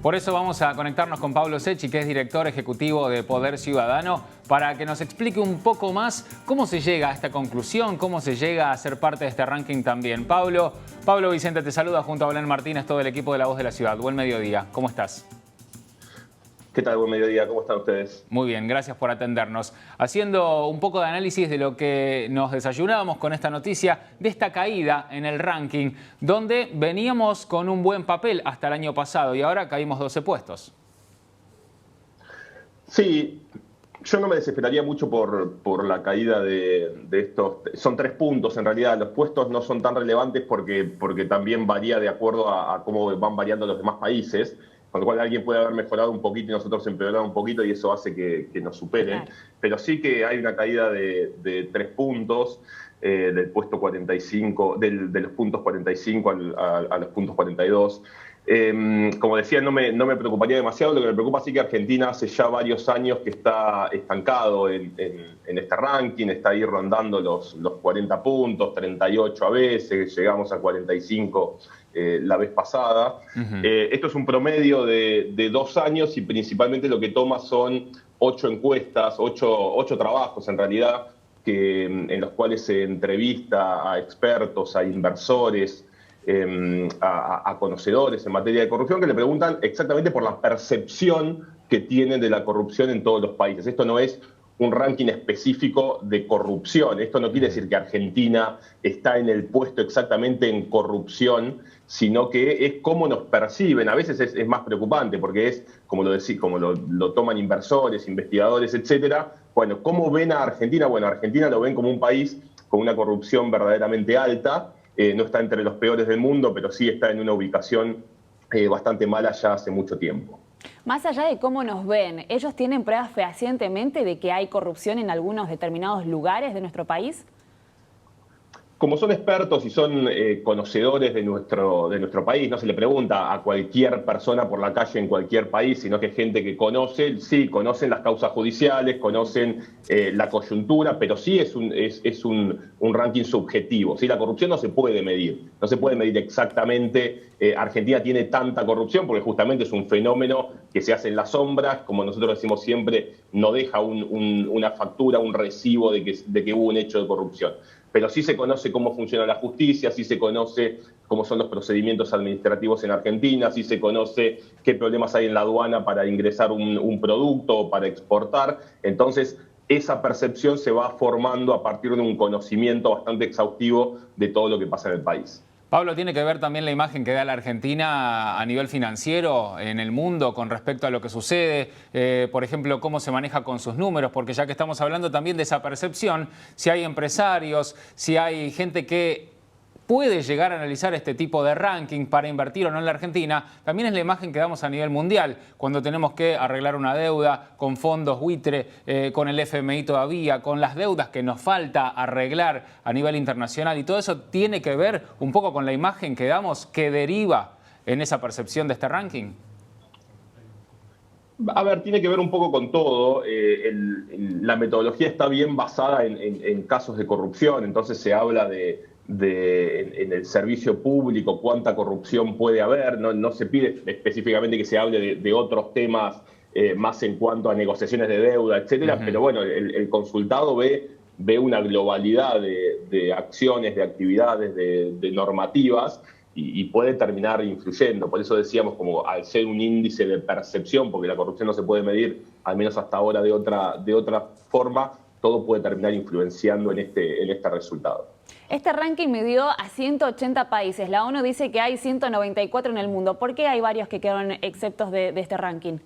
Por eso vamos a conectarnos con Pablo Secchi, que es director ejecutivo de Poder Ciudadano, para que nos explique un poco más cómo se llega a esta conclusión, cómo se llega a ser parte de este ranking también. Pablo Vicente te saluda junto a Belén Martínez, todo el equipo de La Voz de la Ciudad. Buen mediodía, ¿cómo estás? ¿Qué tal? Buen mediodía, ¿cómo están ustedes? Muy bien, gracias por atendernos. Haciendo un poco de análisis de lo que nos desayunábamos con esta noticia de esta caída en el ranking, donde veníamos con un buen papel hasta el año pasado y ahora caímos 12 puestos. Sí, yo no me desesperaría mucho por la caída de estos. Son 3 puntos en realidad. Los puestos no son tan relevantes porque también varía de acuerdo a cómo van variando los demás países. Con lo cual alguien puede haber mejorado un poquito y nosotros empeorado un poquito y eso hace que nos superen. Claro. Pero sí que hay una caída de 3 puntos, del puesto 45, de los puntos 45 a los puntos 42. Como decía, no me preocuparía demasiado. Lo que me preocupa sí que Argentina hace ya varios años que está estancado en este ranking, está ahí rondando los 40 puntos, 38 a veces, llegamos a 45 la vez pasada. Esto es un promedio de 2 años y principalmente lo que toma son 8 encuestas, 8 trabajos en realidad, en los cuales se entrevista a expertos, a inversores, a conocedores en materia de corrupción, que le preguntan exactamente por la percepción que tienen de la corrupción en todos los países. Esto no es un ranking específico de corrupción. Esto no quiere decir que Argentina está en el puesto exactamente en corrupción, sino que es cómo nos perciben. A veces es más preocupante porque es, como lo toman inversores, investigadores, etcétera. Bueno, ¿cómo ven a Argentina? Bueno, Argentina lo ven como un país con una corrupción verdaderamente alta. No está entre los peores del mundo, pero sí está en una ubicación bastante mala ya hace mucho tiempo. Más allá de cómo nos ven, ¿ellos tienen pruebas fehacientemente de que hay corrupción en algunos determinados lugares de nuestro país? Como son expertos y son conocedores de nuestro país, no se le pregunta a cualquier persona por la calle en cualquier país, sino que es gente que conoce, sí, conocen las causas judiciales, conocen la coyuntura, pero sí es un ranking subjetivo. ¿Sí? La corrupción no se puede medir exactamente. Argentina tiene tanta corrupción porque justamente es un fenómeno que se hace en las sombras, como nosotros decimos siempre, no deja una factura, un recibo de que hubo un hecho de corrupción. Pero sí se conoce cómo funciona la justicia, sí se conoce cómo son los procedimientos administrativos en Argentina, sí se conoce qué problemas hay en la aduana para ingresar un producto o para exportar. Entonces, esa percepción se va formando a partir de un conocimiento bastante exhaustivo de todo lo que pasa en el país. Pablo, ¿tiene que ver también la imagen que da la Argentina a nivel financiero en el mundo con respecto a lo que sucede? Por ejemplo, cómo se maneja con sus números, porque ya que estamos hablando también de esa percepción, si hay empresarios, si hay gente que puede llegar a analizar este tipo de ranking para invertir o no en la Argentina, también es la imagen que damos a nivel mundial, cuando tenemos que arreglar una deuda con fondos buitre, con el FMI todavía, con las deudas que nos falta arreglar a nivel internacional, y todo eso tiene que ver un poco con la imagen que damos que deriva en esa percepción de este ranking. A ver, tiene que ver un poco con todo. La metodología está bien basada en casos de corrupción, entonces se habla en el servicio público cuánta corrupción puede haber. No se pide específicamente que se hable de otros temas más en cuanto a negociaciones de deuda, etcétera, pero bueno, el consultado ve una globalidad de acciones, de actividades, de normativas, y puede terminar influyendo. Por eso decíamos, como al ser un índice de percepción, porque la corrupción no se puede medir, al menos hasta ahora, de otra forma, todo puede terminar influenciando en este resultado. Este ranking midió a 180 países. La ONU dice que hay 194 en el mundo. ¿Por qué hay varios que quedaron exceptos de este ranking?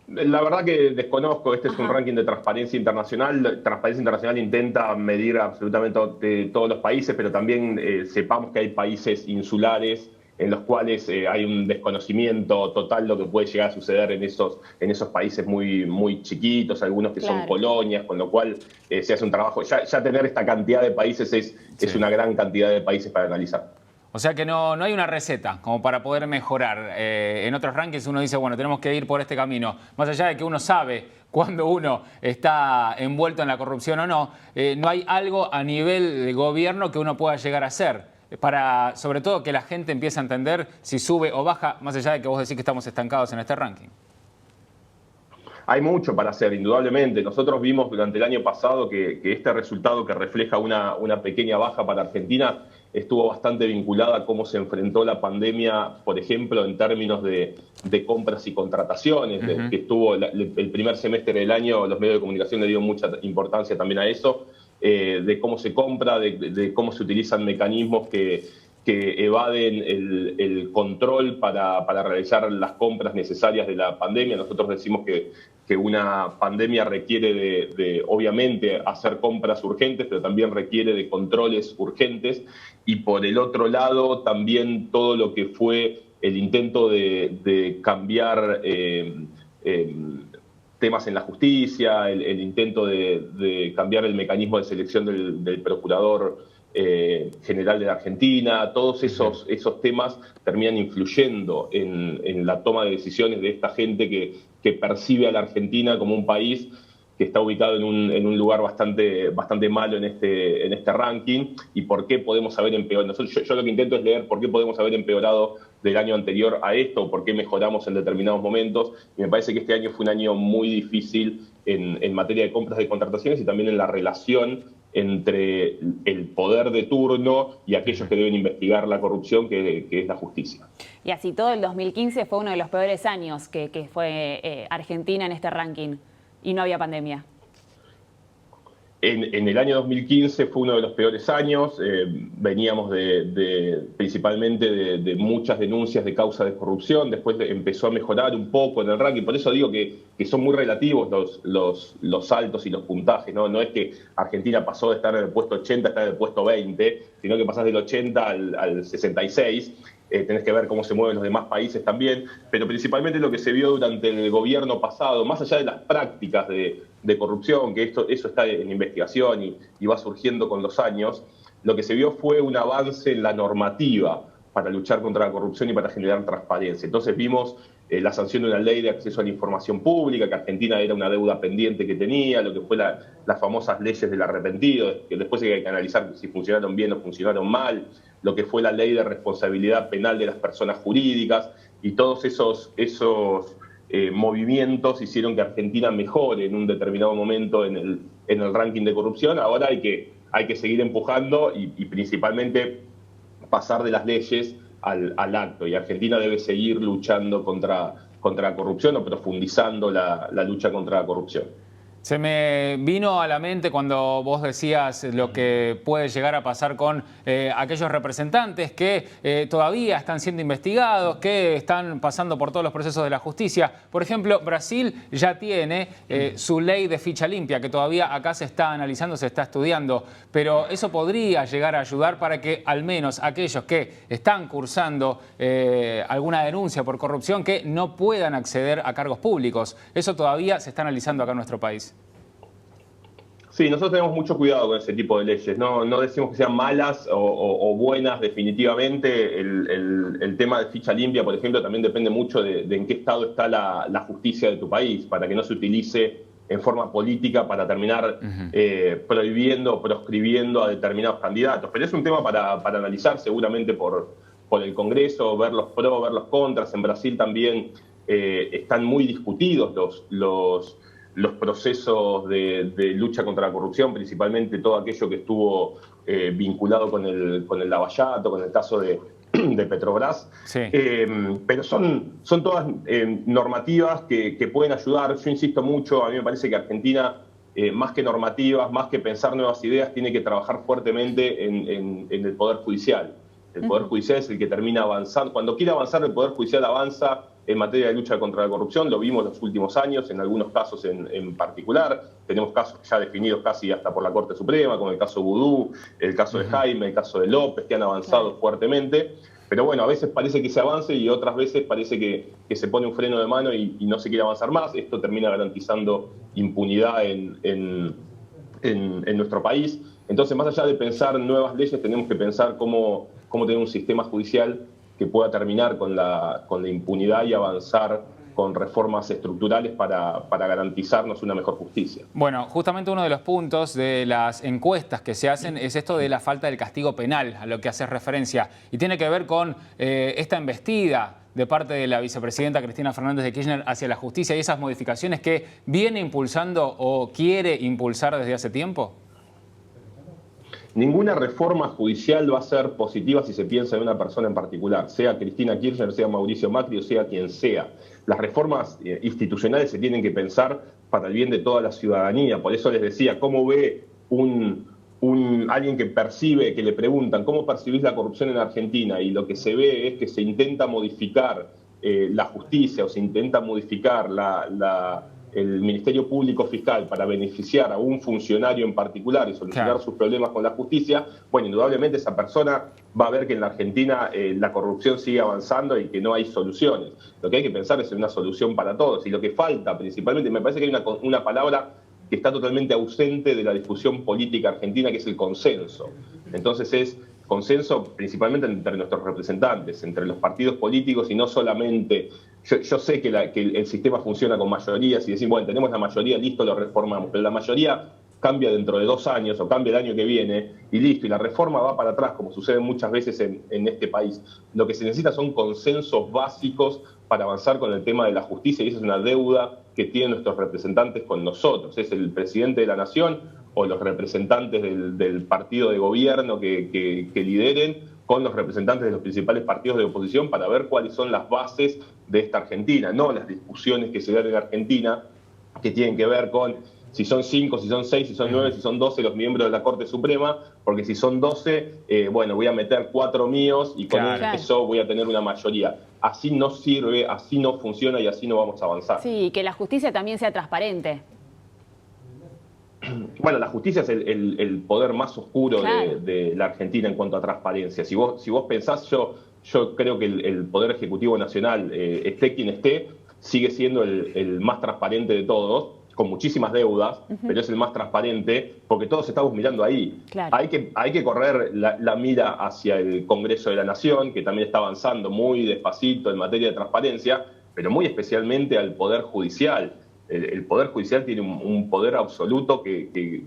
La verdad que desconozco. Este es un ranking de Transparencia Internacional. Transparencia Internacional intenta medir absolutamente todos los países, pero también sepamos que hay países insulares en los cuales hay un desconocimiento total de lo que puede llegar a suceder en esos países muy, muy chiquitos, algunos que son colonias, con lo cual se hace un trabajo. Ya tener esta cantidad de países es una gran cantidad de países para analizar. O sea que no hay una receta como para poder mejorar. En otros rankings uno dice, bueno, tenemos que ir por este camino. Más allá de que uno sabe cuando uno está envuelto en la corrupción o no, no hay algo a nivel de gobierno que uno pueda llegar a hacer. para, sobre todo, que la gente empiece a entender si sube o baja, más allá de que vos decís que estamos estancados en este ranking? Hay mucho para hacer, indudablemente. Nosotros vimos durante el año pasado que este resultado, que refleja una pequeña baja para Argentina, estuvo bastante vinculada a cómo se enfrentó la pandemia, por ejemplo, en términos de compras y contrataciones, que estuvo el primer semestre del año. Los medios de comunicación le dieron mucha importancia también a eso, de cómo se compra, de cómo se utilizan mecanismos que evaden el control para realizar las compras necesarias de la pandemia. Nosotros decimos que una pandemia requiere de, obviamente, hacer compras urgentes, pero también requiere de controles urgentes. Y por el otro lado, también todo lo que fue el intento de cambiar temas en la justicia, el intento de cambiar el mecanismo de selección del procurador general de la Argentina. Todos esos temas terminan influyendo en la toma de decisiones de esta gente que percibe a la Argentina como un país que está ubicado en un lugar bastante malo en este ranking. ¿Y por qué podemos haber empeorado? Yo lo que intento es leer por qué podemos haber empeorado del año anterior a esto, o por qué mejoramos en determinados momentos. Y me parece que este año fue un año muy difícil en materia de compras y contrataciones, y también en la relación entre el poder de turno y aquellos que deben investigar la corrupción, que es la justicia. Y así todo, el 2015 fue uno de los peores años que fue Argentina en este ranking, y no había pandemia. En el año 2015 fue uno de los peores años. Veníamos principalmente de muchas denuncias de causa de corrupción. Después empezó a mejorar un poco en el ranking. Por eso digo que son muy relativos los saltos y los puntajes, ¿no? No es que Argentina pasó de estar en el puesto 80 a estar en el puesto 20, sino que pasás del 80 al 66. Tenés que ver cómo se mueven los demás países también, pero principalmente lo que se vio durante el gobierno pasado, más allá de las prácticas de corrupción, que eso está en investigación y va surgiendo con los años, lo que se vio fue un avance en la normativa para luchar contra la corrupción y para generar transparencia. Entonces vimos la sanción de una ley de acceso a la información pública, que Argentina era una deuda pendiente que tenía, lo que fue las famosas leyes del arrepentido, que después hay que analizar si funcionaron bien o funcionaron mal, lo que fue la ley de responsabilidad penal de las personas jurídicas, y todos esos movimientos hicieron que Argentina mejore en un determinado momento en el ranking de corrupción. Ahora hay que seguir empujando y principalmente pasar de las leyes al acto, y Argentina debe seguir luchando contra la corrupción, o profundizando la lucha contra la corrupción. Se me vino a la mente cuando vos decías lo que puede llegar a pasar con aquellos representantes que todavía están siendo investigados, que están pasando por todos los procesos de la justicia. Por ejemplo, Brasil ya tiene su ley de ficha limpia, que todavía acá se está analizando, se está estudiando, pero eso podría llegar a ayudar para que al menos aquellos que están cursando alguna denuncia por corrupción, que no puedan acceder a cargos públicos. Eso todavía se está analizando acá en nuestro país. Sí, nosotros tenemos mucho cuidado con ese tipo de leyes. No decimos que sean malas o buenas definitivamente. El tema de ficha limpia, por ejemplo, también depende mucho de en qué estado está la justicia de tu país, para que no se utilice en forma política para terminar prohibiendo o proscribiendo a determinados candidatos. Pero es un tema para analizar seguramente por el Congreso, ver los pros, ver los contras. En Brasil también están muy discutidos los procesos de lucha contra la corrupción, principalmente todo aquello que estuvo vinculado con el lavallato, con el caso de Petrobras. Sí. Pero son todas normativas que pueden ayudar. Yo insisto mucho, a mí me parece que Argentina, más que normativas, más que pensar nuevas ideas, tiene que trabajar fuertemente en el Poder Judicial. El Poder Judicial es el que termina avanzando. Cuando quiere avanzar, el Poder Judicial avanza en materia de lucha contra la corrupción. Lo vimos en los últimos años, en algunos casos en particular. Tenemos casos ya definidos casi hasta por la Corte Suprema, como el caso Vudú, el caso de Jaime, el caso de López, que han avanzado fuertemente. Pero bueno, a veces parece que se avance y otras veces parece que se pone un freno de mano y no se quiere avanzar más. Esto termina garantizando impunidad en nuestro país. Entonces, más allá de pensar nuevas leyes, tenemos que pensar cómo tener un sistema judicial que pueda terminar con la impunidad y avanzar con reformas estructurales para garantizarnos una mejor justicia. Bueno, justamente uno de los puntos de las encuestas que se hacen es esto de la falta del castigo penal, a lo que haces referencia, y tiene que ver con esta embestida de parte de la vicepresidenta Cristina Fernández de Kirchner hacia la justicia y esas modificaciones que viene impulsando o quiere impulsar desde hace tiempo. Ninguna reforma judicial va a ser positiva si se piensa en una persona en particular, sea Cristina Kirchner, sea Mauricio Macri o sea quien sea. Las reformas institucionales se tienen que pensar para el bien de toda la ciudadanía. Por eso les decía, ¿cómo ve alguien que percibe, que le preguntan cómo percibís la corrupción en Argentina? Y lo que se ve es que se intenta modificar la justicia o se intenta modificar el Ministerio Público Fiscal para beneficiar a un funcionario en particular y solucionar sus problemas con la justicia. Bueno, indudablemente esa persona va a ver que en la Argentina la corrupción sigue avanzando y que no hay soluciones. Lo que hay que pensar es en una solución para todos. Y lo que falta principalmente, me parece que hay una palabra que está totalmente ausente de la discusión política argentina, que es el consenso. Entonces es consenso principalmente entre nuestros representantes, entre los partidos políticos y no solamente... Yo sé que el sistema funciona con mayorías y decir, bueno, tenemos la mayoría, listo, lo reformamos, pero la mayoría cambia dentro de 2 años o cambia el año que viene y listo, y la reforma va para atrás, como sucede muchas veces en este país. Lo que se necesita son consensos básicos para avanzar con el tema de la justicia y esa es una deuda que tienen nuestros representantes con nosotros. Es el presidente de la Nación o los representantes del partido de gobierno que lideren con los representantes de los principales partidos de oposición para ver cuáles son las bases de esta Argentina, no las discusiones que se dan en Argentina que tienen que ver con si son 5, si son 6, si son 9, si son 12 los miembros de la Corte Suprema, porque si son 12, bueno, voy a meter 4 míos y con eso voy a tener una mayoría. Así no sirve, así no funciona y así no vamos a avanzar. Sí, y que la justicia también sea transparente. Bueno, la justicia es el poder más oscuro de la Argentina en cuanto a transparencia. Si vos pensás, yo creo que el Poder Ejecutivo Nacional, esté quien esté, sigue siendo el más transparente de todos, con muchísimas deudas, pero es el más transparente porque todos estamos mirando ahí. Claro. Hay que correr la mira hacia el Congreso de la Nación, que también está avanzando muy despacito en materia de transparencia, pero muy especialmente al Poder Judicial. El Poder Judicial tiene un poder absoluto que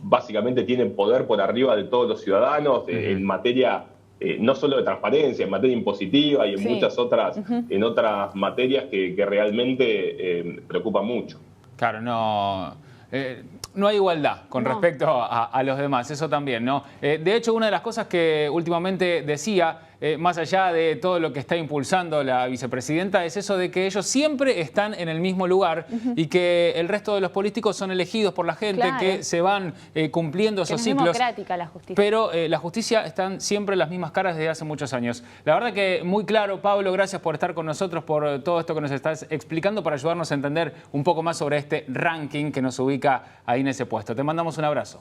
básicamente tiene poder por arriba de todos los ciudadanos en materia no solo de transparencia, en materia impositiva y en muchas otras, en otras materias que realmente preocupan mucho. Claro, no hay igualdad con respecto a los demás, eso también, ¿no? De hecho, una de las cosas que últimamente decía, más allá de todo lo que está impulsando la vicepresidenta, es eso de que ellos siempre están en el mismo lugar y que el resto de los políticos son elegidos por la gente, que se van cumpliendo esos ciclos. Es democrática la justicia. Pero la justicia están siempre las mismas caras desde hace muchos años. La verdad que muy claro, Pablo, gracias por estar con nosotros, por todo esto que nos estás explicando, para ayudarnos a entender un poco más sobre este ranking que nos ubica ahí en ese puesto. Te mandamos un abrazo.